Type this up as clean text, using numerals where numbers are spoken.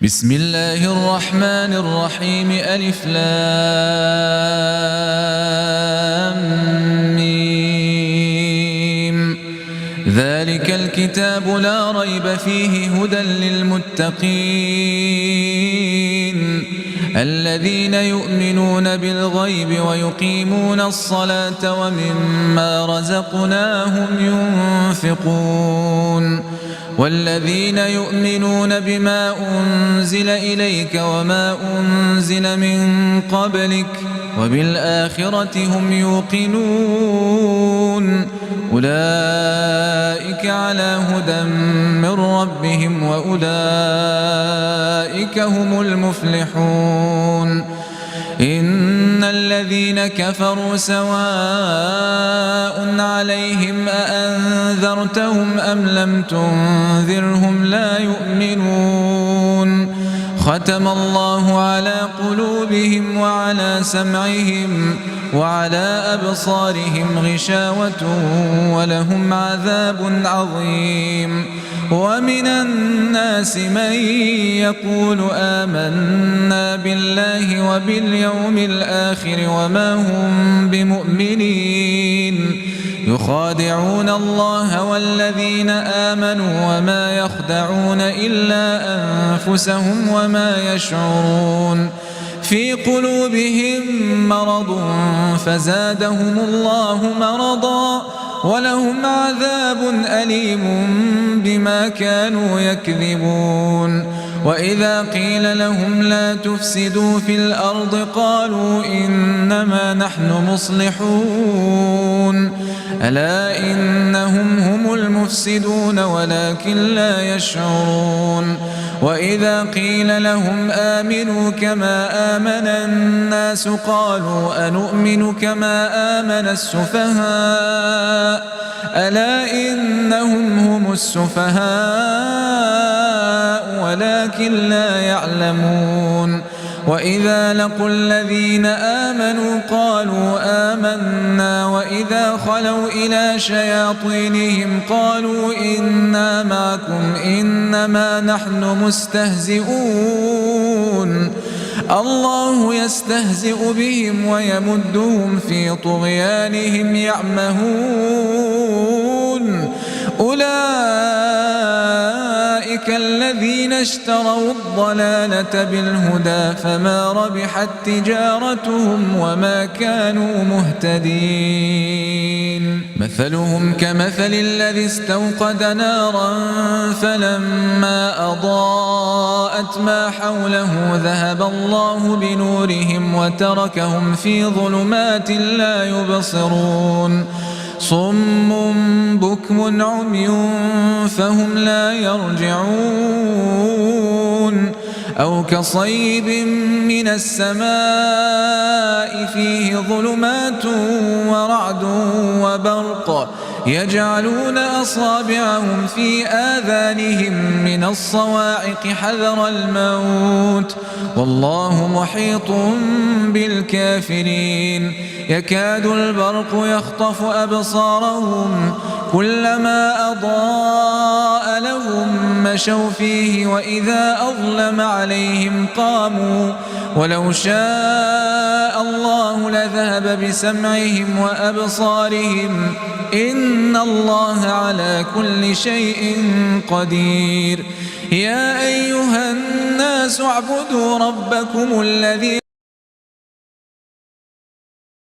بسم الله الرحمن الرحيم ألف لام ميم. ذلك الكتاب لا ريب فيه هدى للمتقين الذين يؤمنون بالغيب ويقيمون الصلاة ومما رزقناهم ينفقون والذين يؤمنون بما أنزل إليك وما أنزل من قبلك وبالآخرة هم يوقنون أولئك على هدى من ربهم وأولئك هم المفلحون. إن الذين كفروا سواء عليهم أأنذرتهم أم لم تنذرهم لا يؤمنون. ختم الله على قلوبهم وعلى سمعهم وعلى أبصارهم غشاوة ولهم عذاب عظيم. ومن الناس من يقول آمنا بالله وباليوم الآخر وما هم بمؤمنين يخادعون الله والذين آمنوا وما يخدعون إلا أنفسهم وما يشعرون. في قلوبهم مرض فزادهم الله مرضا ولهم عذاب أليم بما كانوا يكذبون. وإذا قيل لهم لا تفسدوا في الأرض قالوا إنما نحن مصلحون ألا إنهم هم المفسدون ولكن لا يشعرون. وإذا قيل لهم آمنوا كما آمن الناس قالوا أنؤمن كما آمن السفهاء ألا إنهم هم السفهاء ولكن لا يعلمون. وإذا لقوا الذين آمنوا قالوا آمنا وإذا خلوا إلى شياطينهم قالوا إنا معكم إنما نحن مستهزئون الله يستهزئ بهم ويمدهم في طغيانهم يعمهون. أولئك الذين اشتروا الضلالة بالهدى فما ربحت تجارتهم وما كانوا مهتدين. مثلهم كمثل الذي استوقد نارا فلما أضاءت ما حوله ذهب الله بنورهم وتركهم في ظلمات لا يبصرون. صم بكم عمي فهم لا يرجعون. أو كصيب من السماء فيه ظلمات ورعد وبرق يجعلون أصابعهم في آذانهم من الصواعق حذر الموت والله محيط بالكافرين. يكاد البرق يخطف أبصارهم كلما أضاء لهم مشوا فيه وإذا أظلم عليهم قاموا ولو شاء الله لذهب بسمعهم وأبصارهم إن الله على كل شيء قدير. يا أيها الناس اعبدوا ربكم الذي